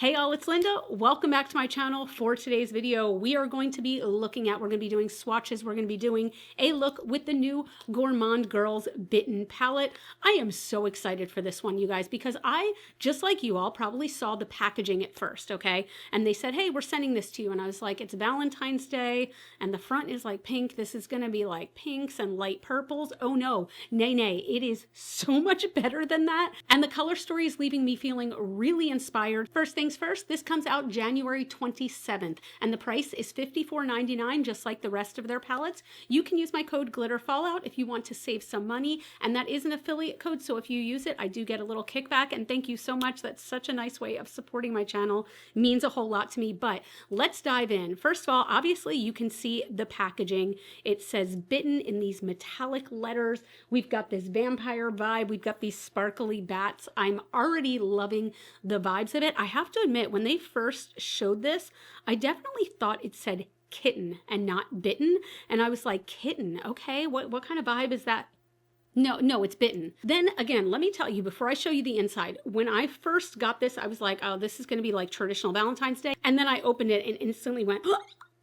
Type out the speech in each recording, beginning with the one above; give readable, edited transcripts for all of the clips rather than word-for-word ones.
Hey all, it's Linda. Welcome back to my channel. For today's video, we are going to be doing swatches. We're going to be doing a look with the new Gourmande Girls Bitten palette. I am so excited for this one, you guys, because I, just like you all, probably saw the packaging at first, okay? And they said, hey, we're sending this to you. And I was like, it's Valentine's Day, and the front is like pink. This is going to be like pinks and light purples. Oh no, nay, it is so much better than that. And the color story is leaving me feeling really inspired. First things first, this comes out January 27th, and the price is $54.99, just like the rest of their palettes. You can use my code GLITTERFALLOUT if you want to save some money, and that is an affiliate code, so if you use it, I do get a little kickback, and thank you so much. That's such a nice way of supporting my channel. It means a whole lot to me, but let's dive in. First of all, obviously, you can see the packaging. It says Bitten in these metallic letters. We've got this vampire vibe. We've got these sparkly bats. I'm already loving the vibes of it. I have to admit, when they first showed this, I definitely thought it said kitten and not bitten. And I was like, kitten, okay, what kind of vibe is that? No, it's Bitten. Then again, let me tell you, before I show you the inside, when I first got this, I was like, oh, this is going to be like traditional Valentine's Day. And then I opened it and instantly went,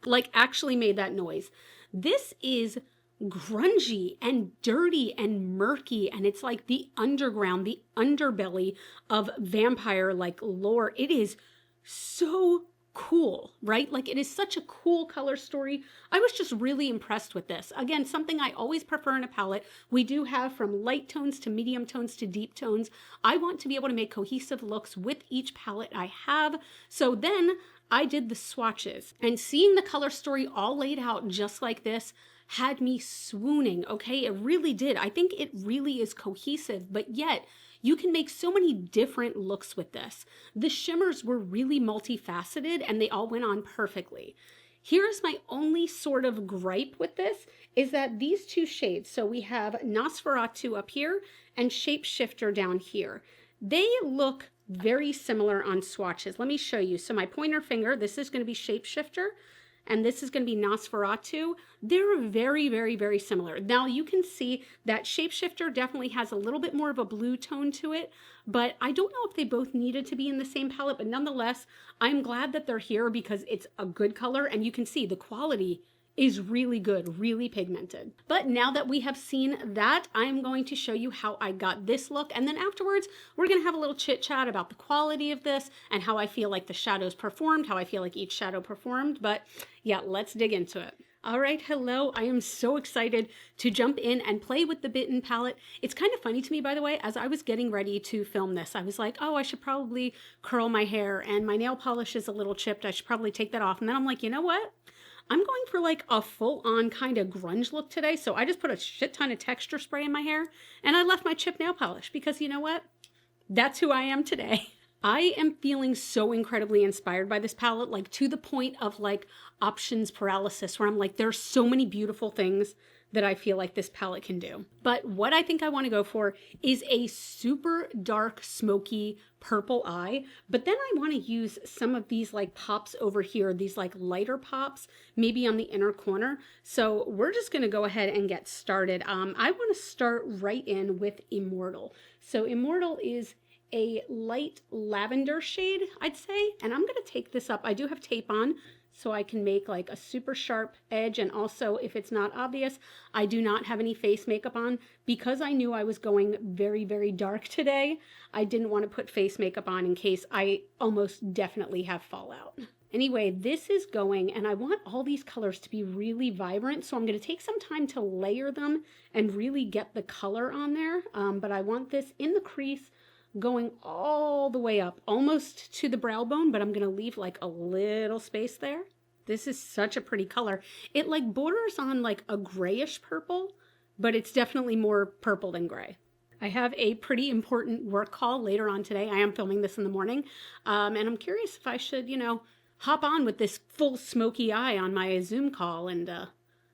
like actually made that noise. This is grungy and dirty and murky, and it's like the underground, the underbelly of vampire like lore. It is so cool, right? Like, it is such a cool color story. I was just really impressed with this. Again, something I always prefer in a palette. We do have from light tones to medium tones to deep tones. I want to be able to make cohesive looks with each palette I have. So then I did the swatches, and seeing the color story all laid out just like this had me swooning, okay? It really did. I think it really is cohesive, but yet you can make so many different looks with this. The shimmers were really multifaceted and they all went on perfectly. Here's my only sort of gripe with this, is that these two shades, so we have Nosferatu up here and Shapeshifter down here, they look very similar on swatches. Let me show you. So my pointer finger, this is going to be Shapeshifter, and this is going to be Nosferatu. They're very, very similar. Now you can see that Shapeshifter definitely has a little bit more of a blue tone to it, but I don't know if they both needed to be in the same palette, but nonetheless, I'm glad that they're here because it's a good color, and you can see the quality is really good, really pigmented. But now that we have seen that, I'm going to show you how I got this look. And then afterwards, we're gonna have a little chit chat about the quality of this and how I feel like the shadows performed, how I feel like each shadow performed. But yeah, let's dig into it. All right, hello. I am so excited to jump in and play with the Bitten palette. It's kind of funny to me, by the way, as I was getting ready to film this, I was like, oh, I should probably curl my hair, and my nail polish is a little chipped. I should probably take that off. And then I'm like, you know what? I'm going for like a full-on kind of grunge look today, so I just put a shit ton of texture spray in my hair, and I left my chipped nail polish because you know what? That's who I am today. I am feeling so incredibly inspired by this palette, like to the point of like options paralysis, where I'm like, there's so many beautiful things that I feel like this palette can do. But what I think I want to go for is a super dark, smoky purple eye. But then I want to use some of these like pops over here, these like lighter pops, maybe on the inner corner. So we're just going to go ahead and get started. I want to start right in with Immortal. So Immortal is a light lavender shade, I'd say. And I'm going to take this up. I do have tape on, so I can make like a super sharp edge. And also, if it's not obvious, I do not have any face makeup on because I knew I was going very dark today. I didn't want to put face makeup on in case I almost definitely have fallout. Anyway, this is going, and I want all these colors to be really vibrant, so I'm going to take some time to layer them and really get the color on there. But I want this in the crease, going all the way up, almost to the brow bone, but I'm going to leave like a little space there. This is such a pretty color. It like borders on like a grayish purple, but it's definitely more purple than gray. I have a pretty important work call later on today. I am filming this in the morning, and I'm curious if I should, you know, hop on with this full smoky eye on my Zoom call and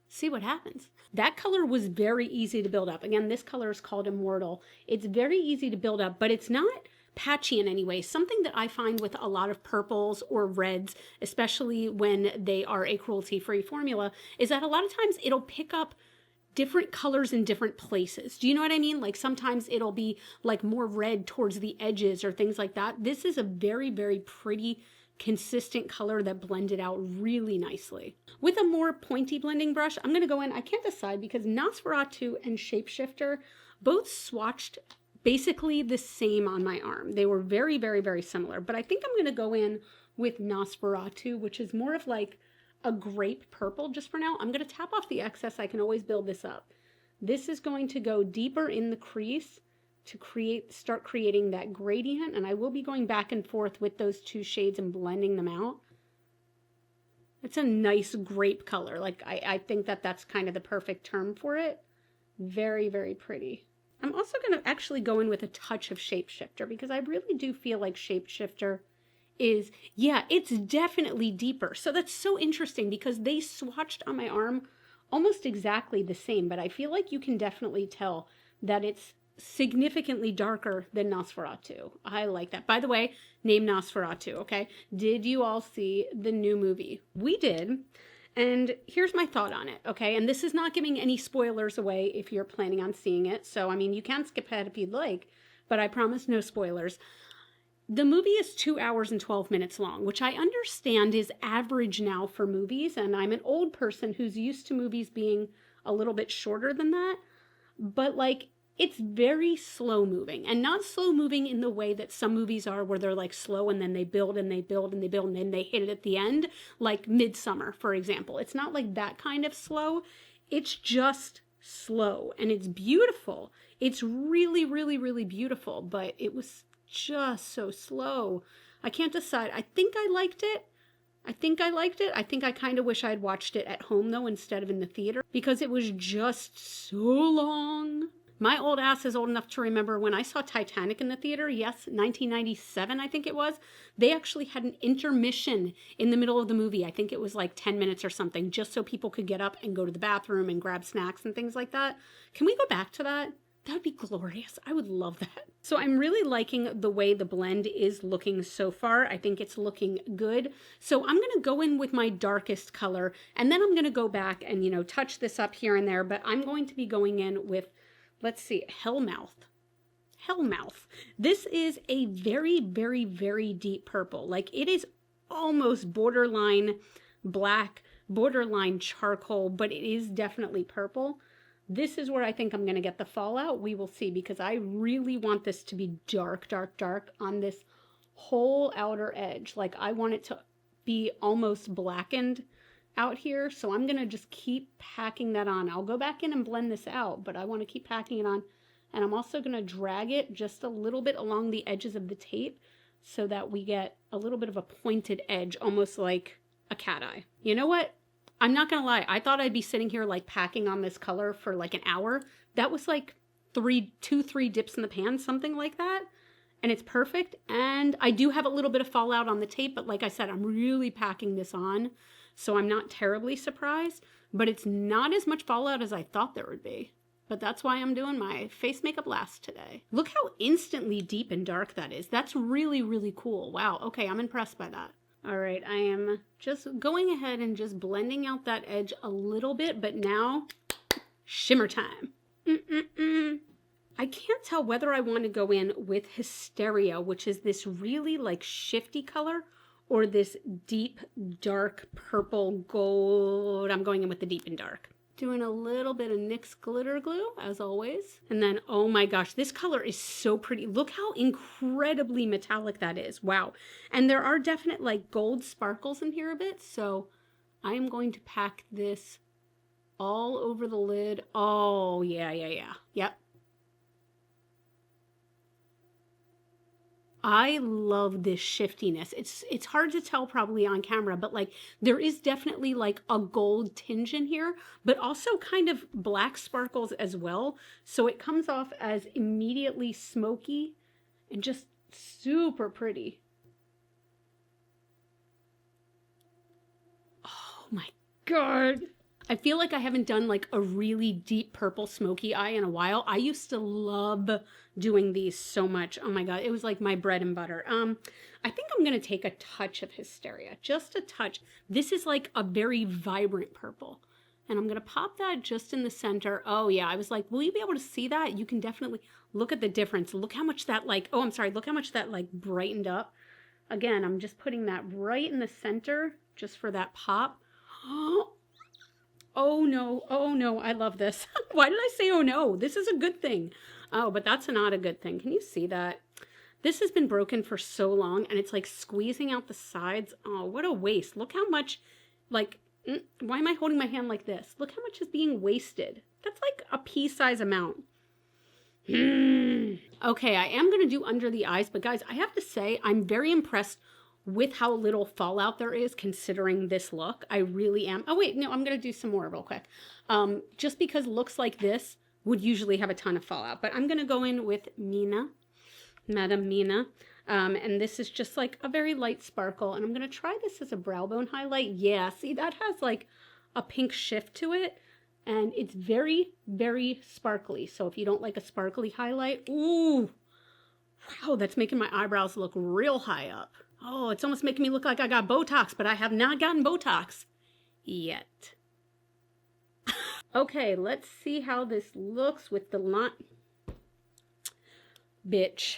see what happens. That color was very easy to build up. Again, this color is called Immortal. It's very easy to build up, but it's not patchy in any way. Something that I find with a lot of purples or reds, especially when they are a cruelty-free formula, is that a lot of times it'll pick up different colors in different places. Do you know what I mean? Like sometimes it'll be like more red towards the edges or things like that. This is a very, very pretty, consistent color that blended out really nicely. With a more pointy blending brush, I'm going to go in, I can't decide because Nosferatu and Shapeshifter both swatched basically the same on my arm. They were very, very, very similar, but I think I'm going to go in with Nosferatu, which is more of like a grape purple just for now. I'm going to tap off the excess. I can always build this up. This is going to go deeper in the crease to start creating that gradient, and I will be going back and forth with those two shades and blending them out. It's a nice grape color. Like I think that that's kind of the perfect term for it. Very, very pretty. I'm also going to actually go in with a touch of Shapeshifter because I really do feel like Shapeshifter is, yeah, it's definitely deeper. So that's so interesting because they swatched on my arm almost exactly the same, but I feel like you can definitely tell that it's significantly darker than Nosferatu. I like that. By the way, name Nosferatu, okay? Did you all see the new movie? We did. And here's my thought on it, okay? And this is not giving any spoilers away if you're planning on seeing it. So, I mean, you can skip ahead if you'd like, but I promise no spoilers. The movie is 2 hours and 12 minutes long, which I understand is average now for movies. And I'm an old person who's used to movies being a little bit shorter than that. But like, it's very slow moving, and not slow moving in the way that some movies are where they're like slow and then they build and they build and they build and then they hit it at the end, like Midsummer, for example. It's not like that kind of slow. It's just slow and it's beautiful. It's really, really, really beautiful, but it was just so slow. I can't decide. I think I liked it. I think I kind of wish I had watched it at home though instead of in the theater because it was just so long. My old ass is old enough to remember when I saw Titanic in the theater, yes, 1997 I think it was, they actually had an intermission in the middle of the movie. I think it was like 10 minutes or something, just so people could get up and go to the bathroom and grab snacks and things like that. Can we go back to that? That would be glorious. I would love that. So I'm really liking the way the blend is looking so far. I think it's looking good. So I'm going to go in with my darkest color, and then I'm going to go back and, you know, touch this up here and there, but I'm going to be going in with, let's see, Hellmouth. Hellmouth. This is a very, very, very deep purple. Like it is almost borderline black, borderline charcoal, but it is definitely purple. This is where I think I'm going to get the fallout. We will see, because I really want this to be dark, dark, dark on this whole outer edge. Like I want it to be almost blackened out here. So I'm going to just keep packing that on. I'll go back in and blend this out, but I want to keep packing it on. And I'm also going to drag it just a little bit along the edges of the tape so that we get a little bit of a pointed edge, almost like a cat eye. You know what? I'm not going to lie. I thought I'd be sitting here like packing on this color for like an hour. That was like 3 dips in the pan, something like that. And it's perfect. And I do have a little bit of fallout on the tape, but like I said, I'm really packing this on. So I'm not terribly surprised, but it's not as much fallout as I thought there would be. But that's why I'm doing my face makeup last today. Look how instantly deep and dark that is. That's really, really cool. Wow. Okay, I'm impressed by that. All right, I am just going ahead and just blending out that edge a little bit, but now shimmer time. I can't tell whether I want to go in with Hysteria, which is this really like shifty color, or this deep, dark purple gold. I'm going in with the deep and dark. Doing a little bit of NYX glitter glue, as always. And then, oh my gosh, this color is so pretty. Look how incredibly metallic that is. Wow. And there are definite like gold sparkles in here a bit. So I am going to pack this all over the lid. Oh, yeah. Yep. I love this shiftiness. It's hard to tell probably on camera, but like there is definitely like a gold tinge in here, but also kind of black sparkles as well. So it comes off as immediately smoky and just super pretty. Oh my God. I feel like I haven't done like a really deep purple smoky eye in a while. I used to love doing these so much. Oh my God, it was like my bread and butter. I think I'm going to take a touch of Hysteria, just a touch. This is like a very vibrant purple. And I'm going to pop that just in the center. Oh yeah, I was like, will you be able to see that? You can definitely look at the difference. Look how much that like, oh, I'm sorry. Look how much that like brightened up. Again, I'm just putting that right in the center just for that pop. Oh no, I love this. Why did I say oh no? This is a good thing. Oh, but that's not a good thing. Can you see that? This has been broken for so long and it's like squeezing out the sides. Oh, what a waste. Look how much, like, why am I holding my hand like this? Look how much is being wasted. That's like a pea-size amount. Okay, I am going to do under the eyes, but guys, I have to say I'm very impressed with how little fallout there is considering this look. I really am. Oh wait, no, I'm going to do some more real quick. Just because looks like this would usually have a ton of fallout, but I'm going to go in with Mina, Madame Mina. And this is just like a very light sparkle. And I'm going to try this as a brow bone highlight. Yeah, see, that has like a pink shift to it. And it's very, very sparkly. So if you don't like a sparkly highlight, ooh, wow, that's making my eyebrows look real high up. Oh, it's almost making me look like I got Botox, but I have not gotten Botox yet. Okay, let's see how this looks with the line. Bitch,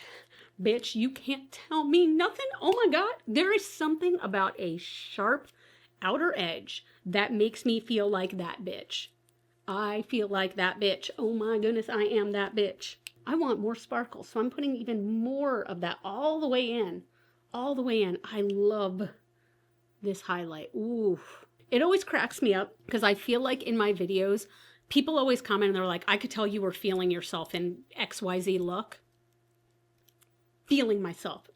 you can't tell me nothing. Oh my God, there is something about a sharp outer edge that makes me feel like that bitch. I feel like that bitch. Oh my goodness, I am that bitch. I want more sparkle, so I'm putting even more of that all the way in. All the way in. I love this highlight. Ooh. It always cracks me up because I feel like in my videos, people always comment and they're like, I could tell you were feeling yourself in XYZ look. Feeling myself.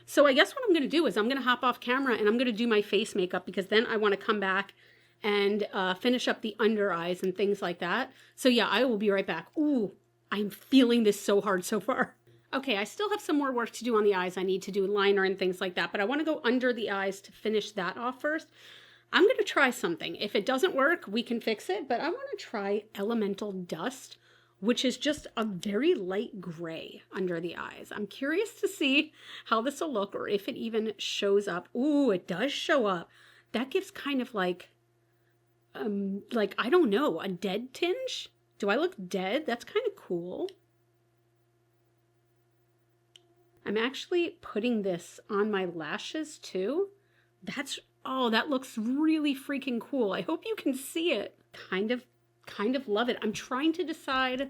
So I guess what I'm going to do is I'm going to hop off camera and I'm going to do my face makeup because then I want to come back and finish up the under eyes and things like that. So yeah, I will be right back. Ooh, I'm feeling this so hard so far. Okay, I still have some more work to do on the eyes. I need to do liner and things like that, but I want to go under the eyes to finish that off first. I'm going to try something. If it doesn't work, we can fix it, but I want to try Elemental Dust, which is just a very light gray under the eyes. I'm curious to see how this will look or if it even shows up. Ooh, it does show up. That gives kind of like I don't know, a dead tinge? Do I look dead? That's kind of cool. I'm actually putting this on my lashes too. Oh, that looks really freaking cool. I hope you can see it. Kind of love it. I'm trying to decide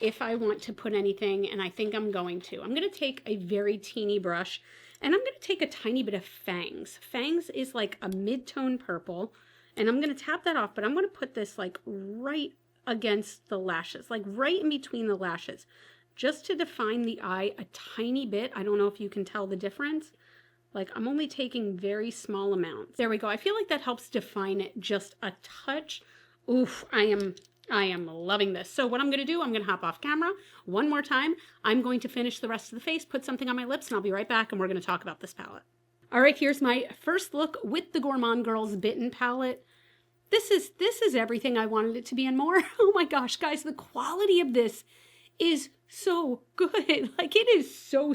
if I want to put anything, and I think I'm going to. I'm going to take a very teeny brush, and I'm going to take a tiny bit of Fangs. Fangs is like a mid-tone purple, and I'm going to tap that off, but I'm going to put this like right against the lashes, like right in between the lashes, just to define the eye a tiny bit. I don't know if you can tell the difference. Like I'm only taking very small amounts. There we go. I feel like that helps define it just a touch. Oof, I am loving this. So what I'm going to do, I'm going to hop off camera one more time. I'm going to finish the rest of the face, put something on my lips, and I'll be right back, and we're going to talk about this palette. All right, here's my first look with the Gourmande Girls Bitten palette. This is everything I wanted it to be and more. Oh my gosh, guys, the quality of this is so good. Like it is so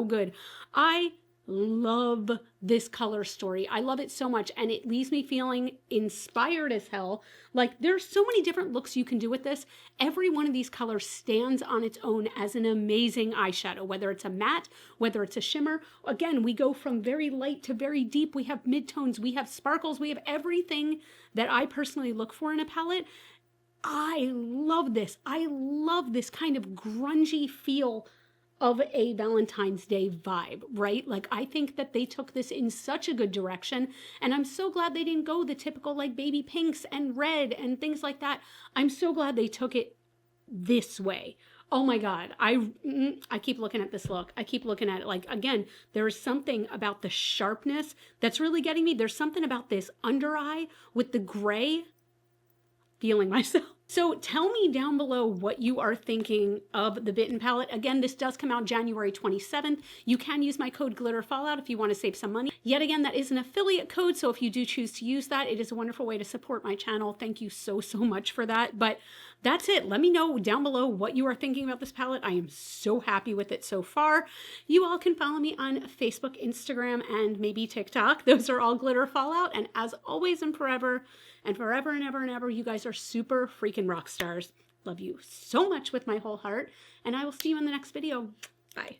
good. I love this color story. I love it so much, and it leaves me feeling inspired as hell. Like there's so many different looks you can do with this. Every one of these colors stands on its own as an amazing eyeshadow, whether it's a matte, whether it's a shimmer. Again, we go from very light to very deep. We have midtones, we have sparkles, we have everything that I personally look for in a palette. I love this. I love this kind of grungy feel of a Valentine's Day vibe, right? Like I think that they took this in such a good direction, and I'm so glad they didn't go the typical like baby pinks and red and things like that. I'm so glad they took it this way. Oh my God, I keep looking at this look. I keep looking at it. Like again, there is something about the sharpness that's really getting me. There's something about this under eye with the gray. Feeling myself. So tell me down below what you are thinking of the Bitten palette. Again, this does come out January 27th. You can use my code GLITTERFallout if you want to save some money. Yet again, that is an affiliate code, so if you do choose to use that, it is a wonderful way to support my channel. Thank you so much for that. But that's it. Let me know down below what you are thinking about this palette. I am so happy with it so far. You all can follow me on Facebook, Instagram, and maybe TikTok. Those are all Glitter Fallout. And as always and forever and ever, you guys are super freaking rock stars. Love you so much with my whole heart. And I will see you in the next video. Bye.